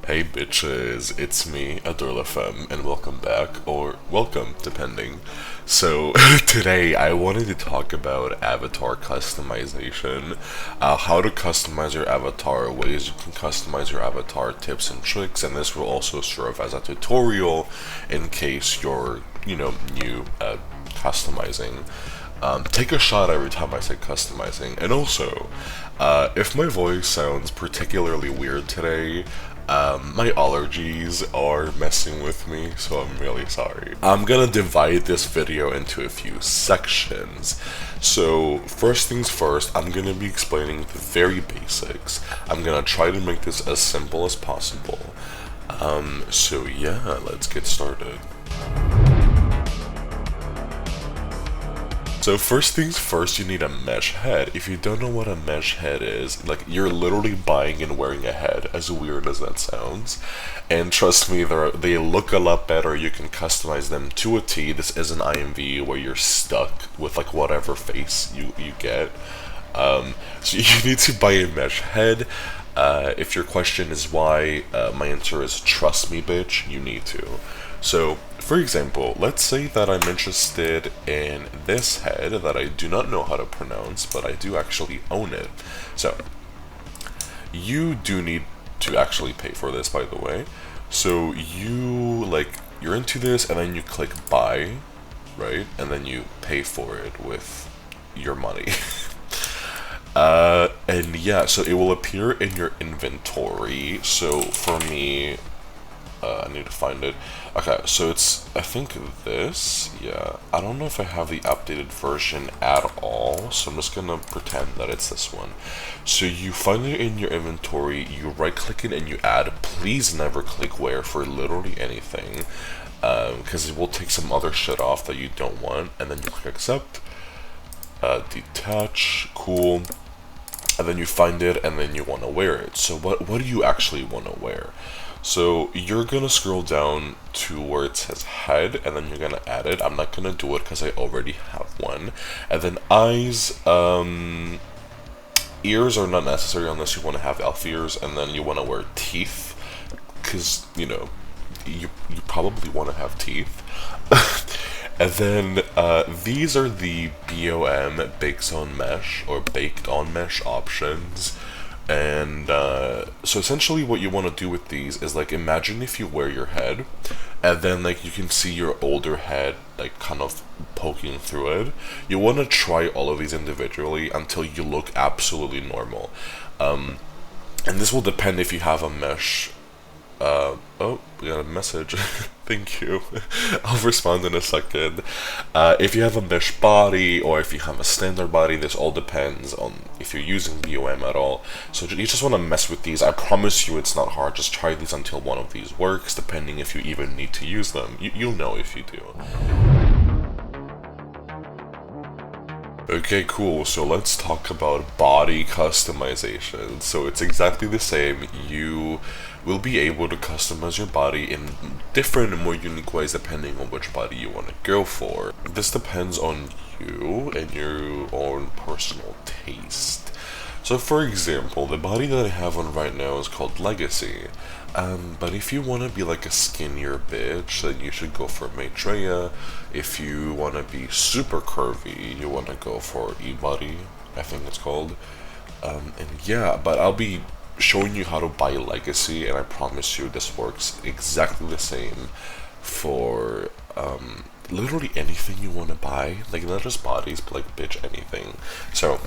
Hey bitches, it's me, Adore Femme, and welcome back, or welcome, depending. So, today I wanted to talk about avatar customization, how to customize your avatar, ways you can customize your avatar, tips and tricks, and this will also serve as a tutorial in case you're, new at customizing. Take a shot every time I say customizing. And also, if my voice sounds particularly weird today, my allergies are messing with me, so I'm really sorry. I'm gonna divide this video into a few sections. So, first things first, I'm gonna be explaining the very basics. I'm gonna try to make this as simple as possible. So yeah, let's get started. So first things first, you need a mesh head. If you don't know what a mesh head is, like you're literally buying and wearing a head, as weird as that sounds. And trust me, they look a lot better. You can customize them to a T. This is an IMV where you're stuck with like whatever face you get. So you need to buy a mesh head. If your question is why, my answer is trust me, bitch, you need to. So, for example, let's say that I'm interested in this head that I do not know how to pronounce, but I do actually own it. So, you do need to actually pay for this, by the way. So, you're into this, and then you click buy, right? And then you pay for it with your money. And yeah, so it will appear in your inventory. So for me, I need to find it. Okay, so it's, I think this, yeah. I don't know if I have the updated version at all, so I'm just gonna pretend that it's this one. So you find it in your inventory, you right click it and you add. Please never click wear for literally anything, because it will take some other shit off that you don't want, and then you click accept. Detach, cool, and then you find it and then you want to wear it. So what do you actually want to wear? So you're gonna scroll down to where it says head, and then you're gonna add it. I'm not gonna do it because I already have one. And then eyes, ears are not necessary unless you want to have elf ears, and then you want to wear teeth, because you probably want to have teeth. And then these are the BOM baked on mesh options. And so essentially what you want to do with these is like, imagine if you wear your head and then like you can see your older head like kind of poking through it. You want to try all of these individually until you look absolutely normal. And this will depend if you have a mesh. Oh, we got a message. Thank you. I'll respond in a second. If you have a mesh body or if you have a standard body, this all depends on if you're using BOM at all. So you just want to mess with these. I promise you it's not hard. Just try these until one of these works, depending if you even need to use them. You'll know if you do. Okay, cool. So let's talk about body customization. So it's exactly the same. You will be able to customize your body in different and more unique ways depending on which body you want to go for. This depends on you and your own personal taste. So for example, the body that I have on right now is called Legacy. But if you want to be like a skinnier bitch, then you should go for Maitreya. If you want to be super curvy, you want to go for E-Body, I think it's called. And yeah, but I'll be showing you how to buy Legacy, and I promise you this works exactly the same for literally anything you want to buy. Like, not just bodies, but like, bitch, anything. So,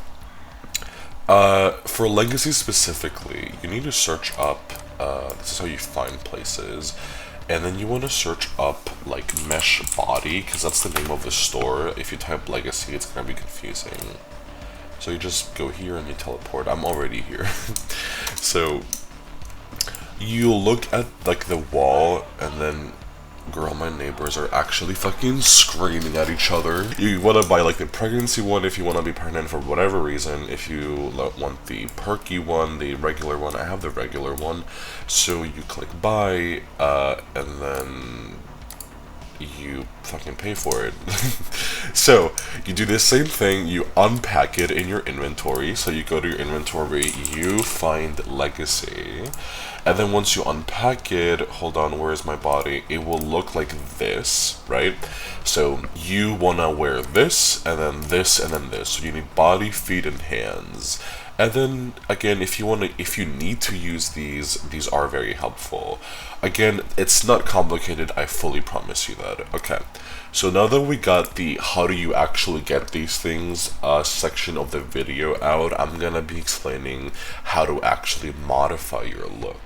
for Legacy specifically, you need to search up, this is how you find places, and then you want to search up, like, Mesh Body, because that's the name of the store. If you type Legacy, it's going to be confusing. So you just go here and you teleport. I'm already here. So, you look at, like, the wall, and then girl, my neighbors are actually fucking screaming at each other. You want to buy like the pregnancy one if you want to be pregnant for whatever reason. If you want the perky one, the regular one, I have the regular one. So you click buy, and then you fucking pay for it. So you do the same thing, you unpack it in your inventory. So you go to your inventory, you find legacy, and then once you unpack it, hold on, where is my body? It will look like this, right? So you wanna wear this, and then this, and then this. So you need body, feet, and hands. And then again, if you need to use these are very helpful. Again, it's not complicated, I fully promise you that. Okay, so now that we got the how do you actually get these things section of the video out, I'm gonna be explaining how to actually modify your look.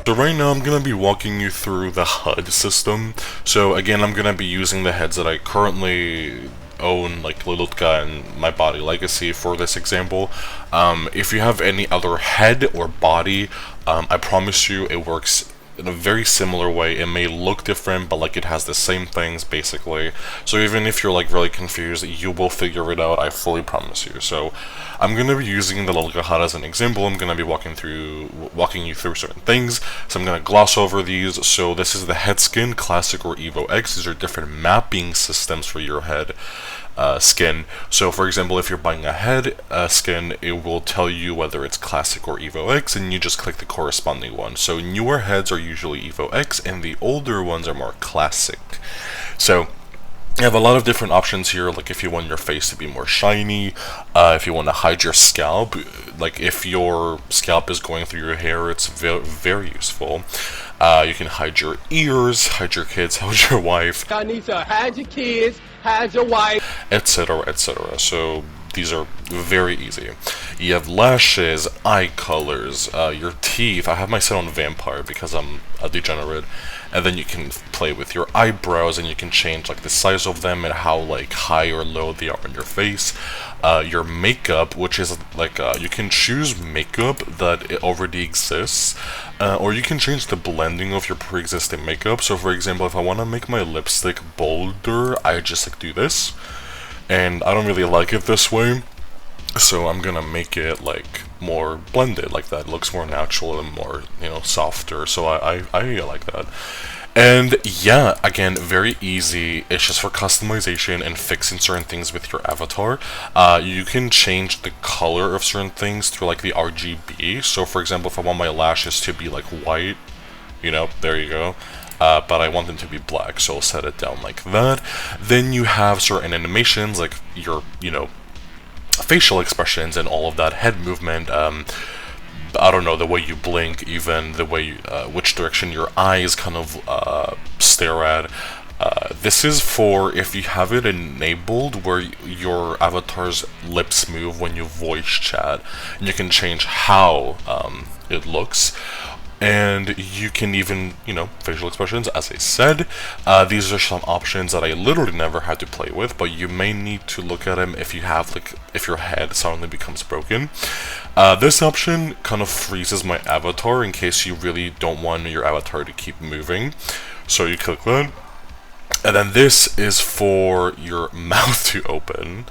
So right now I'm going to be walking you through the HUD system. So again, I'm going to be using the heads that I currently own, like Lilutka and my body legacy for this example. If you have any other head or body, I promise you it works in a very similar way. It may look different, but like it has the same things basically. So even if you're like really confused, you will figure it out, I fully promise you. So I'm going to be using the Lilutka HUD as an example. I'm going to be walking you through certain things. So I'm going to gloss over these. So this is the head skin, classic or Evo X. These are different mapping systems for your head skin. So for example, if you're buying a head skin, it will tell you whether it's classic or Evo X, and you just click the corresponding one. So newer heads are usually Evo X, and the older ones are more classic. So you have a lot of different options here, like if you want your face to be more shiny, if you want to hide your scalp, like if your scalp is going through your hair, it's very useful. You can hide your ears, hide your kids, hide your wife. I need to hide your kids, hide your wife, etc, etc. So these are very easy. You have lashes, eye colors, your teeth. I have my set on vampire because I'm a degenerate. And then you can play with your eyebrows, and you can change like the size of them and how like high or low they are on your face. Your makeup, which is like you can choose makeup that it already exists, or you can change the blending of your pre-existing makeup. So for example, if I want to make my lipstick bolder, I just like do this, and I don't really like it this way, so I'm gonna make it like more blended like that. It looks more natural and more, you know, softer. So I like that. And yeah, again, very easy. It's just for customization and fixing certain things with your avatar. You can change the color of certain things through like the RGB. So for example, if I want my lashes to be like white, you know, there you go. But I want them to be black, so I'll set it down like that. Then you have certain animations, like your, you know, facial expressions and all of that, head movement, I don't know, the way you blink, even the way which direction your eyes kind of stare at. This is for if you have it enabled where your avatar's lips move when you voice chat, and you can change how it looks. And you can even, you know, facial expressions, as I said. These are some options that I literally never had to play with, but you may need to look at them if you have, like, if your head suddenly becomes broken. This option kind of freezes my avatar in case you really don't want your avatar to keep moving. So you click that. And then this is for your mouth to open.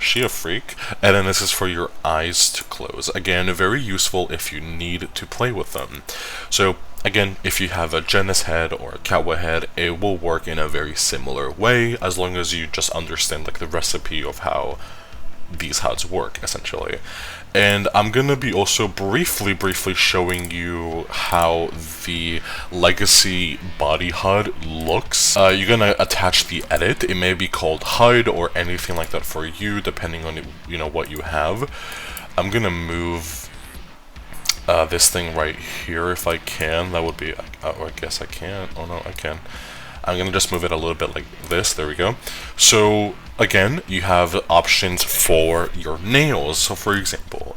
She a freak. And then this is for your eyes to close. Again, very useful if you need to play with them. So again, if you have a Janus head or a Kawa head, it will work in a very similar way, as long as you just understand like the recipe of how these HUDs work, essentially. And I'm gonna be also briefly showing you how the legacy body HUD looks. You're gonna attach the edit. It may be called HUD or anything like that for you, depending on, you know, what you have. I'm gonna move this thing right here if I can. That would be, oh, I guess I can't. Oh no, I can. I'm gonna just move it a little bit like this. There we go. So again, you have options for your nails. So for example,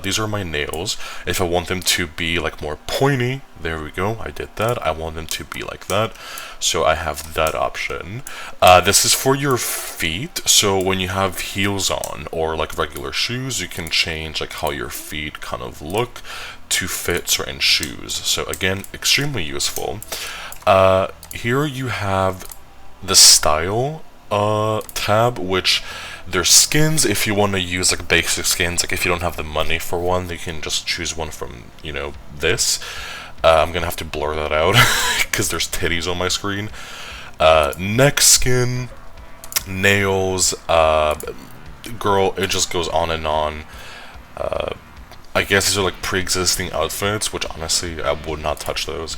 these are my nails. If I want them to be like more pointy, there we go, I did that. I want them to be like that, so I have that option. This is for your feet. So when you have heels on or like regular shoes, you can change like how your feet kind of look to fit certain shoes. So again, extremely useful. Here you have the style tab, which there's skins. If you want to use like basic skins, like if you don't have the money for one, you can just choose one from, you know, this. I'm gonna have to blur that out because there's titties on my screen. Neck skin, nails, girl, it just goes on and on. I guess these are like pre-existing outfits, which honestly I would not touch those.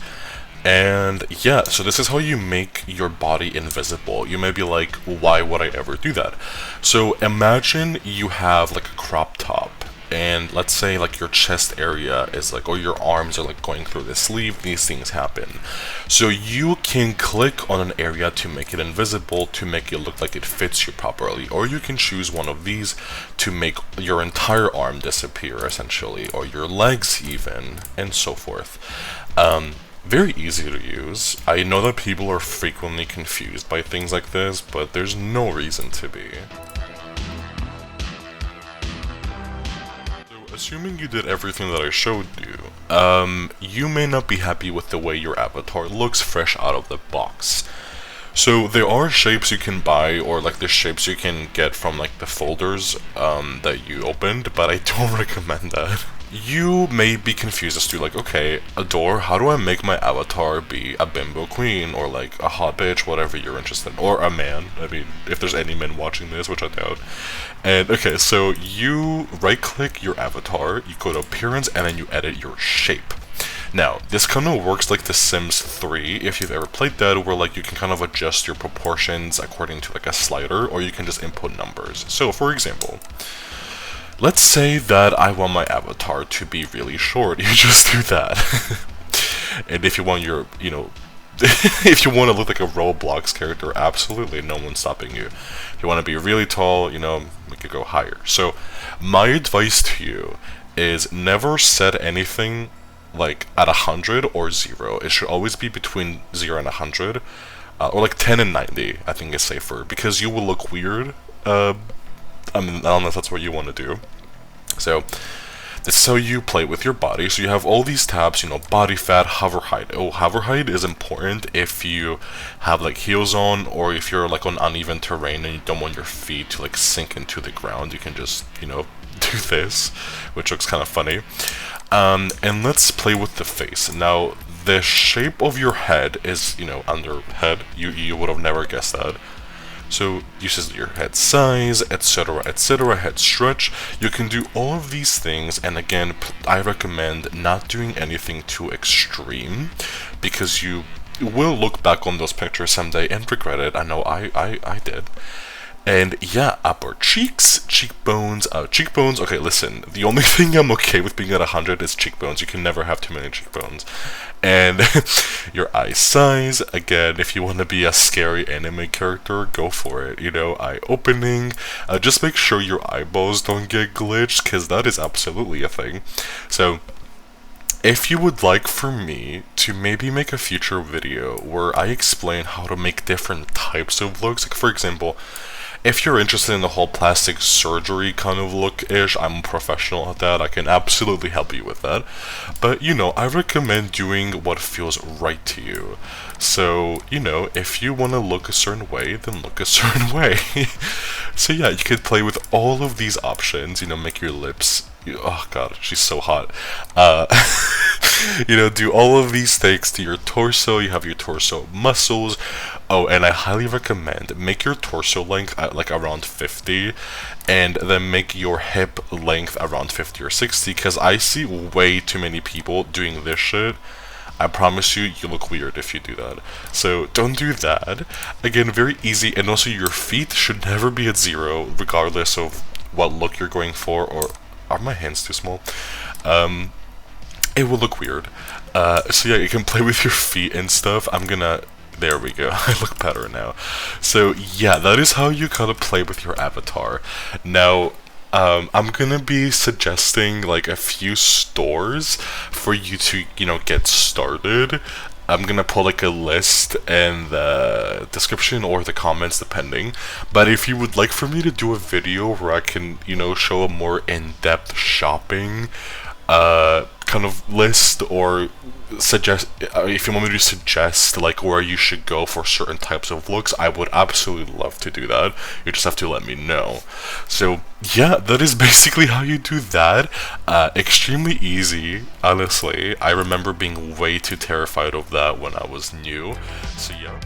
And yeah, so this is how you make your body invisible. You may be like, why would I ever do that? So imagine you have like a crop top, and let's say like your chest area is like, or your arms are like going through the sleeve. These things happen. So you can click on an area to make it invisible, to make it look like it fits you properly, or you can choose one of these to make your entire arm disappear essentially, or your legs even, and so forth. Very easy to use. I know that people are frequently confused by things like this, but there's no reason to be. So, assuming you did everything that I showed you, you may not be happy with the way your avatar looks fresh out of the box. So there are shapes you can buy, or like the shapes you can get from like the folders that you opened, but I don't recommend that. You may be confused as to like, okay, Adore, how do I make my avatar be a bimbo queen, or like a hot bitch, whatever you're interested in, or a man? I mean, if there's any men watching this, which I doubt. And okay, so you right click your avatar, you go to appearance, and then you edit your shape. Now, this kind of works like The Sims 3, if you've ever played that, where like you can kind of adjust your proportions according to like a slider, or you can just input numbers. So, for example, let's say that I want my avatar to be really short. You just do that. And if you want your, you know, if you want to look like a Roblox character, absolutely, no one's stopping you. If you want to be really tall, you know, we could go higher. So, my advice to you is never set anything like at 100 or 0. It should always be between 0 and 100, or like 10 and 90, I think is safer, because you will look weird. I mean, I don't know if that's what you want to do. So, this is how you play with your body. So you have all these tabs, you know, body fat, hover height. Oh, hover height is important if you have like heels on, or if you're like on uneven terrain and you don't want your feet to like sink into the ground. You can just, you know, do this, which looks kind of funny. And let's play with the face. Now, the shape of your head is, you know, under head. You would have never guessed that. So, uses your head size, etc., etc., head stretch. You can do all of these things, and again, I recommend not doing anything too extreme, because you will look back on those pictures someday and regret it. I know I did. And yeah, upper cheeks, cheekbones, okay, listen, the only thing I'm okay with being at 100 is cheekbones. You can never have too many cheekbones. And your eye size, again, if you want to be a scary anime character, go for it. You know, eye opening, just make sure your eyeballs don't get glitched, because that is absolutely a thing. So, if you would like for me to maybe make a future video where I explain how to make different types of looks, like for example, if you're interested in the whole plastic surgery kind of look-ish, I'm a professional at that, I can absolutely help you with that. But, you know, I recommend doing what feels right to you. So, you know, if you want to look a certain way, then look a certain way. So yeah, you could play with all of these options, you know, make your lips, oh god, she's so hot. You know, do all of these things to your torso. You have your torso muscles. Oh, and I highly recommend make your torso length at like around 50, and then make your hip length around 50 or 60, because I see way too many people doing this shit. I promise you, you look weird if you do that. So don't do that. Again, very easy, and also your feet should never be at 0, regardless of what look you're going for. Or are my hands too small? It will look weird. So yeah, you can play with your feet and stuff. There we go, I look better now. So yeah, that is how you kind of play with your avatar. Now, I'm gonna be suggesting like a few stores for you to, you know, get started. I'm gonna put like a list in the description or the comments depending. But if you would like for me to do a video where I can, you know, show a more in-depth shopping kind kind of list or suggest, if you want me to suggest like where you should go for certain types of looks, I would absolutely love to do that. You just have to let me know. So yeah, that is basically how you do that. Extremely easy, honestly. I remember being way too terrified of that when I was new. So yeah.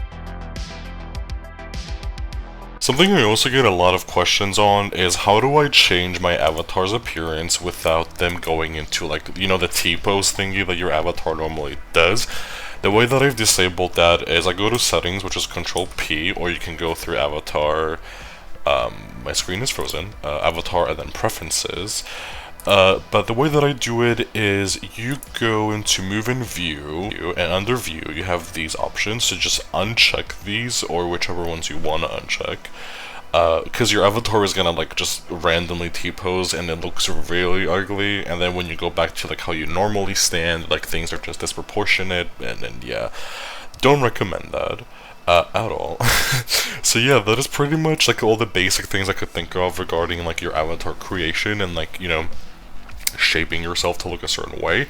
Something I also get a lot of questions on is how do I change my avatar's appearance without them going into like, you know, the T-pose thingy that your avatar normally does. The way that I've disabled that is I go to settings, which is Control P, or you can go through avatar, my screen is frozen, avatar and then preferences. But the way that I do it is you go into move and view, and under view you have these options, so just uncheck these or whichever ones you want to uncheck. Because your avatar is gonna like just randomly T-pose and it looks really ugly, and then when you go back to like how you normally stand, like things are just disproportionate, and yeah, don't recommend that. At all. So yeah, that is pretty much like all the basic things I could think of regarding like your avatar creation and like, you know, shaping yourself to look a certain way.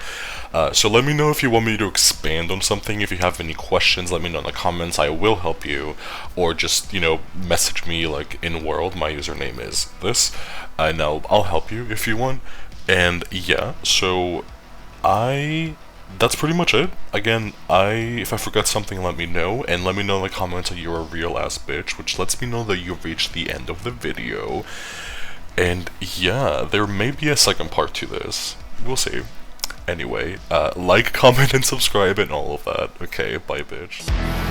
So let me know if you want me to expand on something. If you have any questions, let me know in the comments. I will help you, or just, you know, message me like INWORLD. My username is this, and I'll help you if you want. And yeah, so that's pretty much it. Again, if I forgot something, let me know, and let me know in the comments that you're a real ass bitch, which lets me know that you've reached the end of the video. And yeah, there may be a second part to this. We'll see. Anyway, like, comment, and subscribe, and all of that. Okay, bye bitch.